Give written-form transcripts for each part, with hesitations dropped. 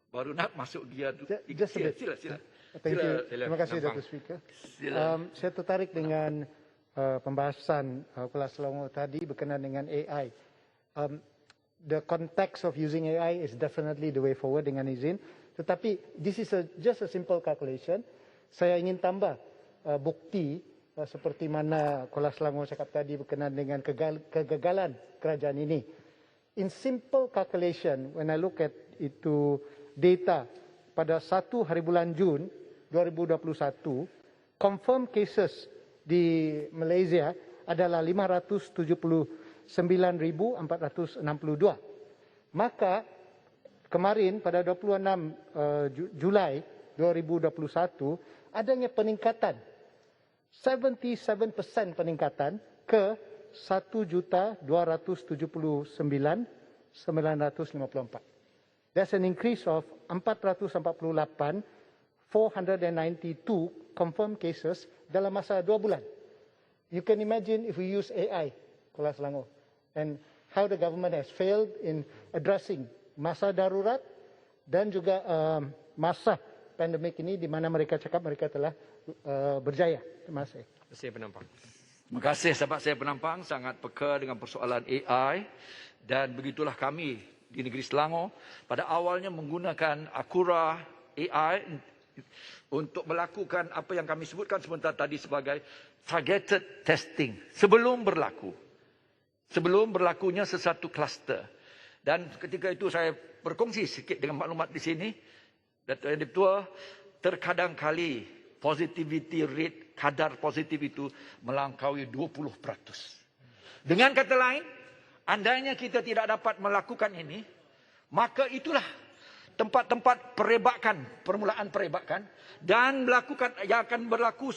baru nak masuk dia. Just a bit. Sila. Thank you. Terima kasih, Dr. Speaker. Saya tertarik dengan pembahasan Kuala Selangor tadi berkenaan dengan AI. The context of using AI is definitely the way forward dengan izin. Tetapi this is just a simple calculation. Saya ingin tambah bukti seperti mana Kuala Selangor cakap tadi berkenaan dengan kegagalan kerajaan ini. In simple calculation, when I look at itu data pada 1 hari bulan Jun 2021, confirmed cases di Malaysia adalah 579,462. Maka kemarin pada 26 Julai 2021 adanya peningkatan 77% peningkatan ke 1,279,954. That's an increase of 492 confirmed cases dalam masa 2 bulan. You can imagine if we use AI, Kuala Selangor, and how the government has failed in addressing masa darurat dan juga masa pandemik ini di mana mereka cakap mereka telah berjaya. Terima kasih. Saya penampang. Terima kasih sahabat saya penampang sangat peka dengan persoalan AI dan begitulah kami di negeri Selangor pada awalnya menggunakan Akura AI untuk melakukan apa yang kami sebutkan sebentar tadi sebagai targeted testing sebelum berlakunya sesuatu kluster. Dan ketika itu saya berkongsi sikit dengan maklumat di sini, Datuk Editor, terkadang kali positivity rate, kadar positif itu melampaui 20%. Dengan kata lain, andainya kita tidak dapat melakukan ini, maka itulah tempat-tempat permulaan perebakan dan melakukan yang akan berlaku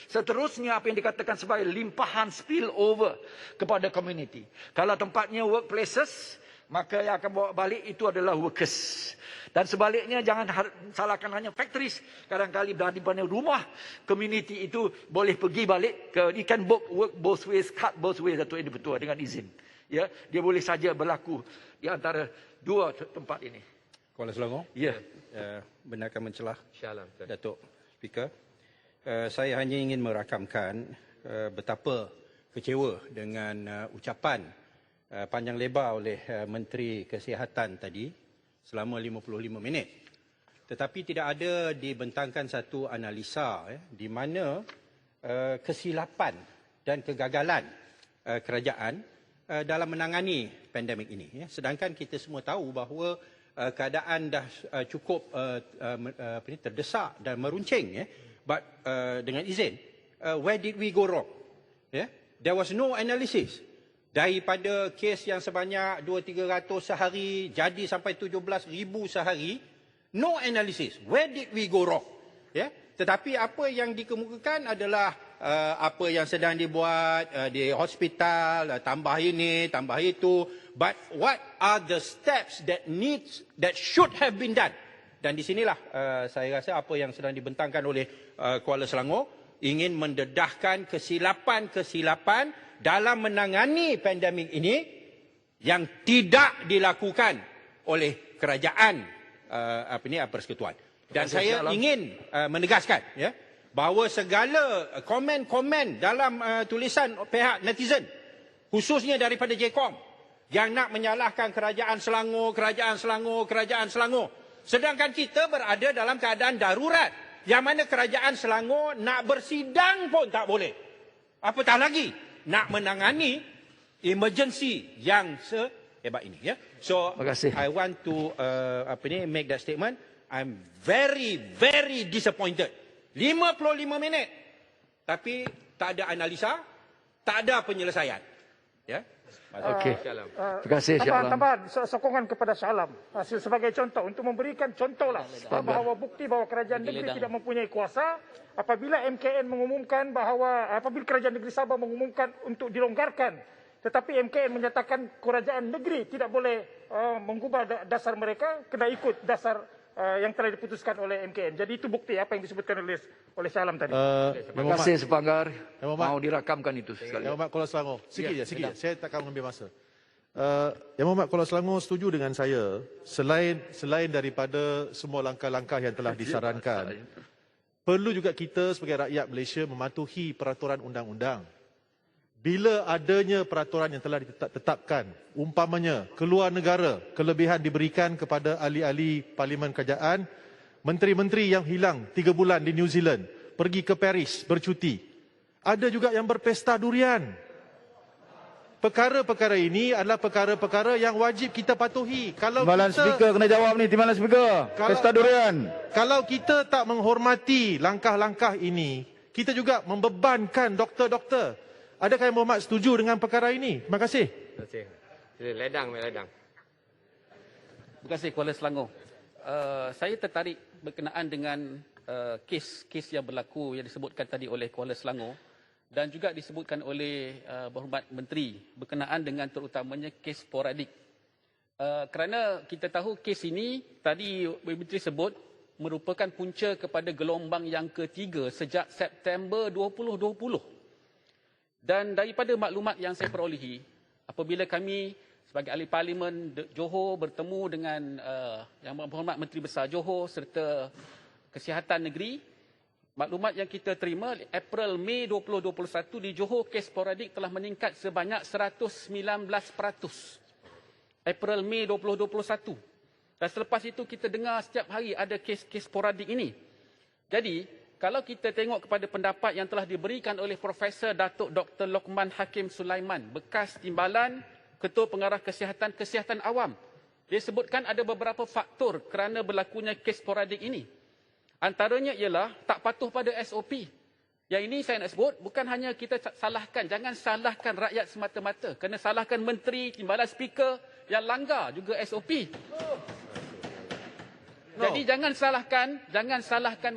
seterusnya apa yang dikatakan sebagai limpahan spillover kepada community. Kalau tempatnya workplaces, maka yang akan bawa balik itu adalah workers. Dan sebaliknya jangan salahkan hanya factories. Kadang-kali di mana rumah community itu boleh pergi balik ke, it can work both ways, cut both ways, Datuk Edi Betua dengan izin. Ya, dia boleh saja berlaku di antara dua tempat ini. Kuala Selangor? Ya. Benarkan mencelah Syalam, Datuk Speaker. Saya hanya ingin merakamkan betapa kecewa dengan ucapan panjang lebar oleh Menteri Kesihatan tadi selama 55 minit. Tetapi tidak ada dibentangkan satu analisa di mana kesilapan dan kegagalan kerajaan dalam menangani pandemik ini. Sedangkan kita semua tahu bahawa keadaan dah cukup terdesak dan meruncing. But dengan izin, where did we go wrong? There was no analysis. Daripada kes yang sebanyak 200-300 sehari jadi sampai 17,000 sehari, no analysis. Where did we go wrong? Tetapi apa yang dikemukakan adalah apa yang sedang dibuat di hospital, tambah ini, tambah itu. But what are the steps that should have been done? Dan di sinilah saya rasa apa yang sedang dibentangkan oleh Kuala Selangor ingin mendedahkan kesilapan-kesilapan dalam menangani pandemik ini yang tidak dilakukan oleh kerajaan persekutuan. Dan saya ingin menegaskan bahawa segala komen-komen dalam tulisan pihak netizen, khususnya daripada JKOM, yang nak menyalahkan kerajaan Selangor, sedangkan kita berada dalam keadaan darurat, yang mana kerajaan Selangor nak bersidang pun tak boleh. Apatah lagi nak menangani emergency yang sehebat ini. So I want to make that statement. I'm very, very disappointed. 55 minit. Tapi tak ada analisa, tak ada penyelesaian. Okey. Terima kasih Syalam. Tambahan sokongan kepada Syalam sebagai contoh untuk memberikan contohlah bahawa bukti bahawa kerajaan negeri tidak mempunyai kuasa apabila MKN mengumumkan bahawa apabila kerajaan negeri Sabah mengumumkan untuk dilonggarkan, tetapi MKN menyatakan kerajaan negeri tidak boleh mengubah dasar mereka, kena ikut dasar yang telah diputuskan oleh MKN. Jadi itu bukti apa yang disebutkan oleh Syalam tadi. Terima kasih Sepanggar. Mau dirakamkan itu sekali. Kuala Selangor. Sikit je. Saya takkan mengambil masa. Yang Berhormat Kuala Selangor setuju dengan saya, selain daripada semua langkah-langkah yang telah disarankan, perlu juga kita sebagai rakyat Malaysia mematuhi peraturan undang-undang. Bila adanya peraturan yang telah ditetapkan, umpamanya keluar negara, kelebihan diberikan kepada ahli-ahli Parlimen Kerajaan, menteri-menteri yang hilang 3 bulan di New Zealand, pergi ke Paris bercuti. Ada juga yang berpesta durian. Perkara-perkara ini adalah perkara-perkara yang wajib kita patuhi. Timbalan speaker kena jawab ni, timbalan speaker. Pesta durian. Kalau kita tak menghormati langkah-langkah ini, kita juga membebankan doktor-doktor. Adakah Yang Berhormat setuju dengan perkara ini? Terima kasih. Terima kasih. Ledang. Terima kasih Kuala Selangor. Saya tertarik berkenaan dengan kes yang berlaku yang disebutkan tadi oleh Kuala Selangor dan juga disebutkan oleh Berhormat Menteri berkenaan dengan terutamanya kes sporadik. Kerana kita tahu kes ini tadi Menteri sebut merupakan punca kepada gelombang yang ketiga sejak September 2020. Dan daripada maklumat yang saya perolehi, apabila kami sebagai ahli Parlimen Johor bertemu dengan Yang Berhormat Menteri Besar Johor serta Kesihatan Negeri, maklumat yang kita terima April-Mei 2021 di Johor kes sporadik telah meningkat sebanyak 119%. April-Mei 2021. Dan selepas itu kita dengar setiap hari ada kes-kes sporadik ini. Jadi, kalau kita tengok kepada pendapat yang telah diberikan oleh Profesor Datuk Dr. Lokman Hakim Sulaiman, bekas timbalan Ketua Pengarah Kesihatan Awam. Dia sebutkan ada beberapa faktor kerana berlakunya kes sporadik ini. Antaranya ialah tak patuh pada SOP. Yang ini saya nak sebut, bukan hanya kita salahkan, jangan salahkan rakyat semata-mata. Kena salahkan menteri, timbalan speaker yang langgar juga SOP. Jadi jangan salahkan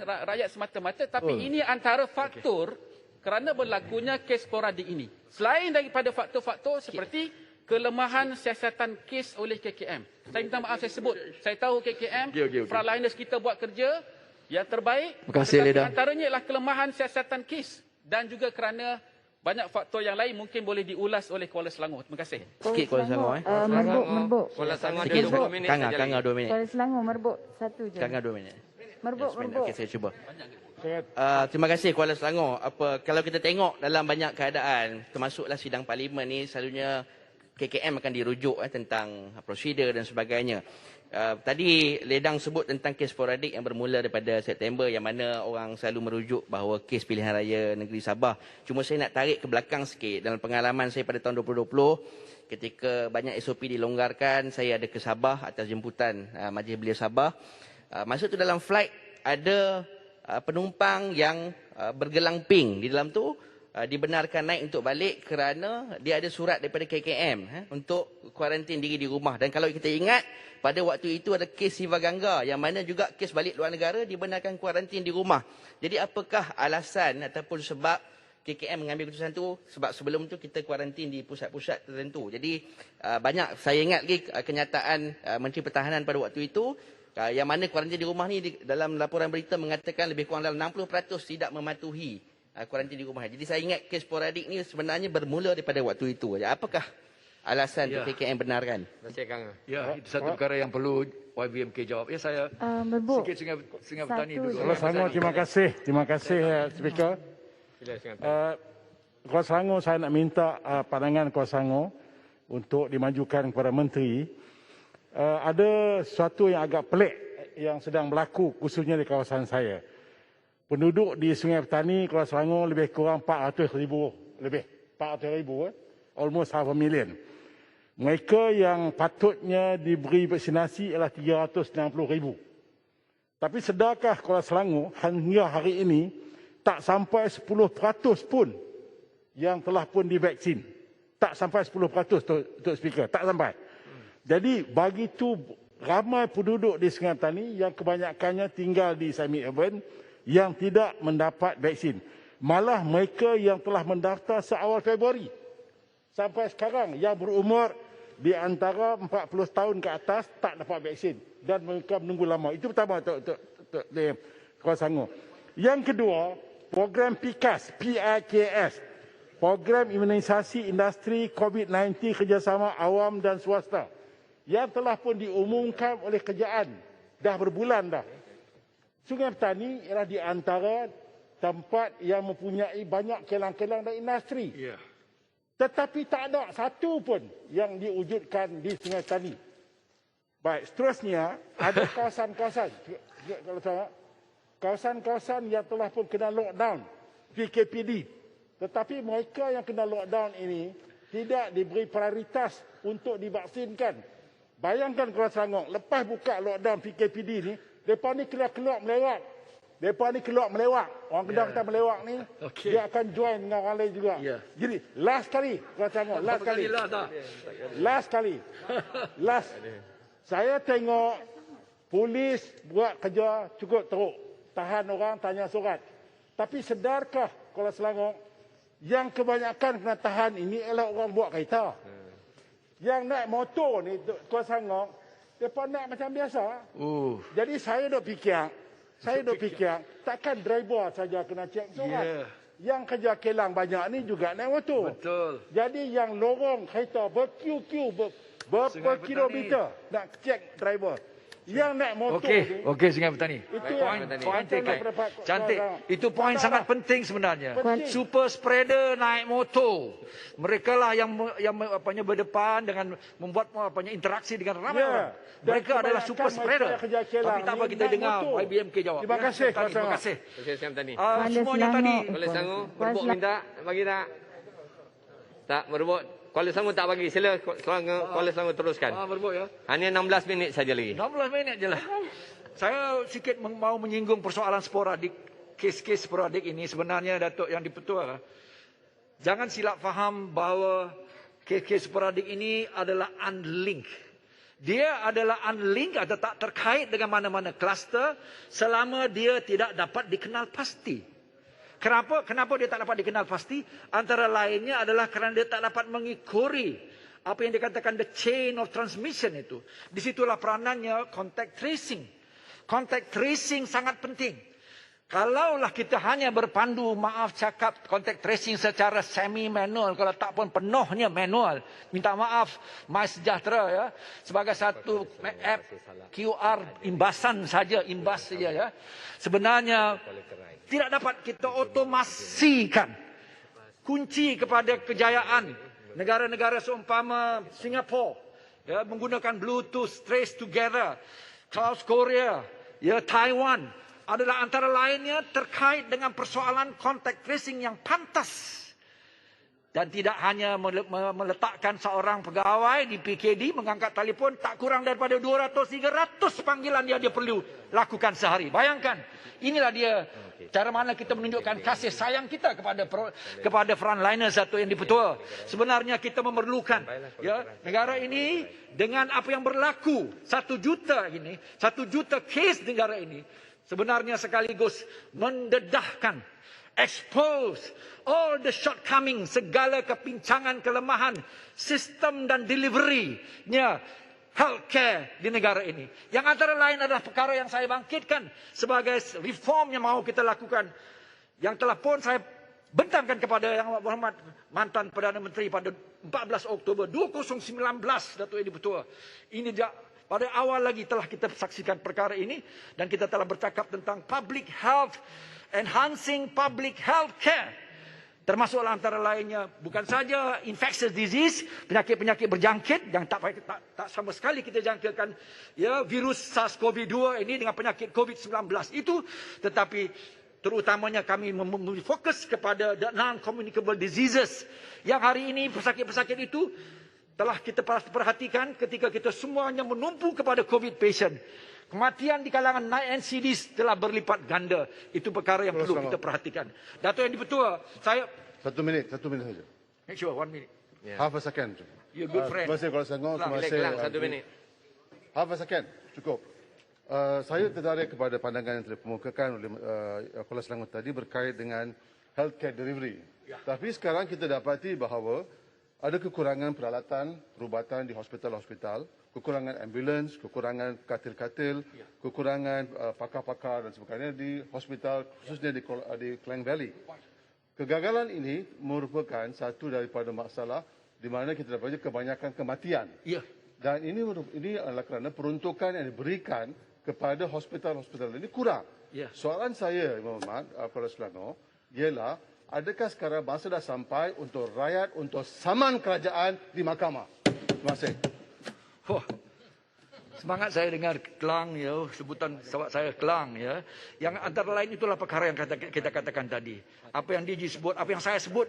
rakyat semata-mata, tapi ini antara faktor kerana berlakunya kes sporadik ini. Selain daripada faktor-faktor seperti kelemahan siasatan kes oleh KKM. Saya minta maaf saya sebut. Saya tahu KKM, frontliners kita buat kerja yang terbaik. Terima kasih, Leda. Antaranya ialah kelemahan siasatan kes dan juga kerana banyak faktor yang lain mungkin boleh diulas oleh Kuala Selangor. Terima kasih. Sikit Kuala Selangor. Merbuk. Kuala Selangor ada Sikit 20 minit. Kanga 2 minit. Kuala Selangor merbuk. Satu je. Kanga 2 minit. Merbuk. Okey, saya cuba. Terima kasih Kuala Selangor. Kalau kita tengok dalam banyak keadaan, termasuklah sidang parlimen ni, selalunya KKM akan dirujuk tentang prosedur dan sebagainya. Tadi Ledang sebut tentang kes sporadik yang bermula daripada September, yang mana orang selalu merujuk bahawa kes pilihan raya negeri Sabah. Cuma saya nak tarik ke belakang sikit. Dalam pengalaman saya pada tahun 2020, ketika banyak SOP dilonggarkan, saya ada ke Sabah atas jemputan Majlis Belia Sabah. Masa tu dalam flight ada penumpang yang bergelang pink. Di dalam tu dibenarkan naik untuk balik kerana dia ada surat daripada KKM untuk kuarantin diri di rumah. Dan kalau kita ingat, pada waktu itu ada kes Siva Gangga yang mana juga kes balik luar negara dibenarkan kuarantin di rumah. Jadi apakah alasan ataupun sebab KKM mengambil keputusan tu? Sebab sebelum tu kita kuarantin di pusat-pusat tertentu. Jadi banyak, saya ingat lagi kenyataan Menteri Pertahanan pada waktu itu, yang mana kuarantin di rumah ni dalam laporan berita mengatakan lebih kurang dalam 60% tidak mematuhi kuarantin di rumah. Jadi saya ingat kes sporadik ni sebenarnya bermula daripada waktu itu. Apakah alasan KKM benarkan? Terima kasih Kang. Ya, itu satu perkara yang perlu YBMK jawab. Ya, saya sikit Sungai Petani dulu. Kuala Selangor, terima kasih. Terima kasih, Speaker. Kuala Selangor, saya nak minta pandangan Kuala Selangor untuk dimajukan kepada Menteri. Ada sesuatu yang agak pelik yang sedang berlaku khususnya di kawasan saya. Penduduk di Sungai Petani, Kuala Selangor lebih kurang 400,000 lebih. 400,000, almost 500,000. Mereka yang patutnya diberi vaksinasi ialah 360,000. Tapi sedarkah Kuala Selangor hingga hari ini tak sampai 10% pun yang telah pun divaksin. Tak sampai 10% Tok Speaker, tak sampai. Jadi bagi itu ramai penduduk di Sungai Petani yang kebanyakannya tinggal di semi urban yang tidak mendapat vaksin. Malah mereka yang telah mendaftar seawal Februari sampai sekarang yang berumur di antara 40 tahun ke atas tak dapat vaksin dan mereka menunggu lama. Itu pertama Tok Kuala Selangor. Yang kedua, program PIKAS, PIKS program imunisasi industri COVID-19 kerjasama awam dan swasta yang telah pun diumumkan oleh kerajaan dah berbulan dah. Sungai Petani ialah di antara tempat yang mempunyai banyak kilang-kilang dan industri. Tetapi tak ada satu pun yang diwujudkan di Sungai Petani. Baik, seterusnya ada kawasan-kawasan yang telah pun kena lockdown, PKPD. Tetapi mereka yang kena lockdown ini tidak diberi prioritas untuk divaksinkan. Bayangkan Kuala Selangor, lepas buka lockdown PKPD ni, mereka ni keluar melewat. Mereka ni keluar melewat. Orang Kedah kata melewat ni, dia akan join dengan orang lain juga. Jadi, last kali Kuala Selangor, last kali. Saya tengok polis buat kerja cukup teruk. Tahan orang, tanya surat. Tapi sedarkah Kuala Selangor, yang kebanyakan kena tahan ini ialah orang buat kereta. Yang naik motor ni, Kuala Selangor, mereka naik macam biasa. Jadi saya duk fikir, takkan driver saja kena cek surat. Yang kerja kilang banyak ni juga naik motor. Betul. Jadi yang lorong kereta berkilometer nak cek driver. Yang naik motor Okey, Sungai Petani. Poin taken. Cantik. Itu poin sangat penting sebenarnya. Super spreader naik motor. Mereka lah yang berdepan dengan membuat interaksi dengan ramai orang. Mereka adalah super spreader. Tapi tak apa kita dengar YBMK jawab. Terima kasih. Terima kasih. Sungai Petani. Semuanya tadi. Kuala Selangor berebut minta bagi tak? Tak berebut. Kuala Selangor tak bagi. Sila Kuala Selangor teruskan. Berebut ya. Hanya 16 minit saja lagi. 16 minit je lah. Saya sikit mau menyinggung persoalan sporadik. Kes-kes sporadik ini sebenarnya Datuk Yang di-Pertua. Jangan silap faham bahawa kes-kes sporadik ini adalah unlinked. Dia adalah unlinked atau tak terkait dengan mana-mana kluster selama dia tidak dapat dikenal pasti. Kenapa dia tak dapat dikenal pasti? Antara lainnya adalah kerana dia tak dapat mengikuri apa yang dikatakan the chain of transmission itu. Di situlah peranannya contact tracing. Contact tracing sangat penting. Kalaulah kita hanya berpandu, maaf cakap, contact tracing secara semi-manual, kalau tak pun penuhnya manual, minta maaf, MySejahtera ya, sebagai satu app QR imbas saja ya. Sebenarnya tidak dapat kita otomasikan. Kunci kepada kejayaan negara-negara seumpama Singapura ya, menggunakan Bluetooth Trace Together, South Korea, ya, Taiwan adalah antara lainnya terkait dengan persoalan contact tracing yang pantas. Dan tidak hanya meletakkan seorang pegawai di PKD mengangkat telefon, tak kurang daripada 200-300 panggilan dia perlu lakukan sehari. Bayangkan, inilah dia cara mana kita menunjukkan kasih sayang kita kepada frontliners atau yang di-Pertua. Sebenarnya kita memerlukan ya, negara ini dengan apa yang berlaku, 1 juta ini, 1 juta kes negara ini, sebenarnya sekaligus mendedahkan, expose all the shortcomings, segala kepincangan, kelemahan sistem dan delivery-nya healthcare di negara ini. Yang antara lain adalah perkara yang saya bangkitkan sebagai reform yang mahu kita lakukan. Yang telah pun saya bentangkan kepada Yang Berhormat mantan Perdana Menteri pada 14 Oktober 2019, Datuk Yang di-Pertua. Ini dia. Pada awal lagi telah kita saksikan perkara ini dan kita telah bercakap tentang public health, enhancing public health care. Termasuklah antara lainnya bukan saja infectious disease, penyakit-penyakit berjangkit yang tak sama sekali kita jangkakan ya, virus SARS-CoV-2 ini dengan penyakit COVID-19 itu, tetapi terutamanya kami fokus kepada the non-communicable diseases yang hari ini pesakit-pesakit itu telah kita perhatikan ketika kita semuanya menumpu kepada COVID patient. Kematian di kalangan NCDs telah berlipat ganda. Itu perkara yang perlu kita perhatikan. Datuk Yang di-Pertua, saya... Satu minit saja. Make sure, 1 minute. Half a second. You're a good friend. Terima kasih Kuala Selangor. Terima kasih. 1 minit. Half a second, cukup. Saya tertarik kepada pandangan yang telah dikemukakan oleh Kuala Selangor tadi berkait dengan healthcare delivery. Tapi sekarang kita dapati bahawa ada kekurangan peralatan, perubatan di hospital-hospital, kekurangan ambulans, kekurangan katil-katil, kekurangan pakar-pakar dan sebagainya di hospital, khususnya di Klang Valley. Kegagalan ini merupakan satu daripada masalah di mana kita dapat kebanyakan kematian. Ya. Dan ini adalah kerana peruntukan yang diberikan kepada hospital-hospital ini kurang. Ya. Soalan saya, Muhammad Kuala Selangor, ialah adakah sekarang masa dah sampai untuk rakyat untuk saman kerajaan di mahkamah? Terima kasih. Oh, semangat saya dengar Kelang, ya, sebutan sahabat saya Kelang, ya. Yang antara lain itulah perkara yang kita katakan tadi. Apa yang DJ sebut, apa yang saya sebut,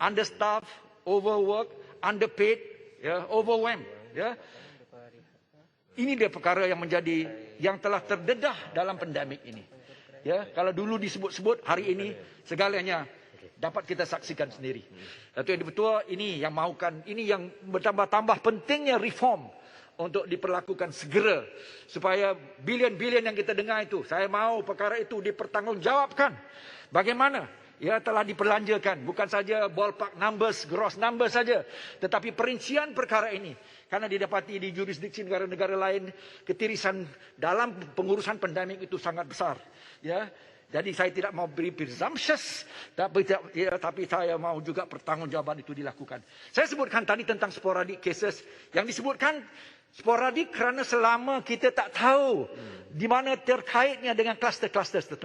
understaffed, overworked, underpaid, ya, overwhelmed, ya. Ini dia perkara yang menjadi yang telah terdedah dalam pandemik ini. Ya, kalau dulu disebut-sebut, hari ini segalanya dapat kita saksikan sendiri. Datuk Yang Dipertua, ini yang mahukan, ini yang bertambah-tambah pentingnya reform untuk diperlakukan segera supaya bilion-bilion yang kita dengar itu, saya mahu perkara itu dipertanggungjawabkan. Bagaimana? Ya, telah diperlanjakan, bukan saja ballpark numbers, gross numbers saja, tetapi perincian perkara ini. Karena didapati di jurisdiksi negara-negara lain, ketirisan dalam pengurusan pandemik itu sangat besar. Ya, jadi saya tidak mau beri presumptuous, tapi saya mau juga pertanggungjawaban itu dilakukan. Saya sebutkan tadi tentang sporadic cases, yang disebutkan sporadik kerana selama kita tak tahu di mana terkaitnya dengan kluster-kluster tertentu.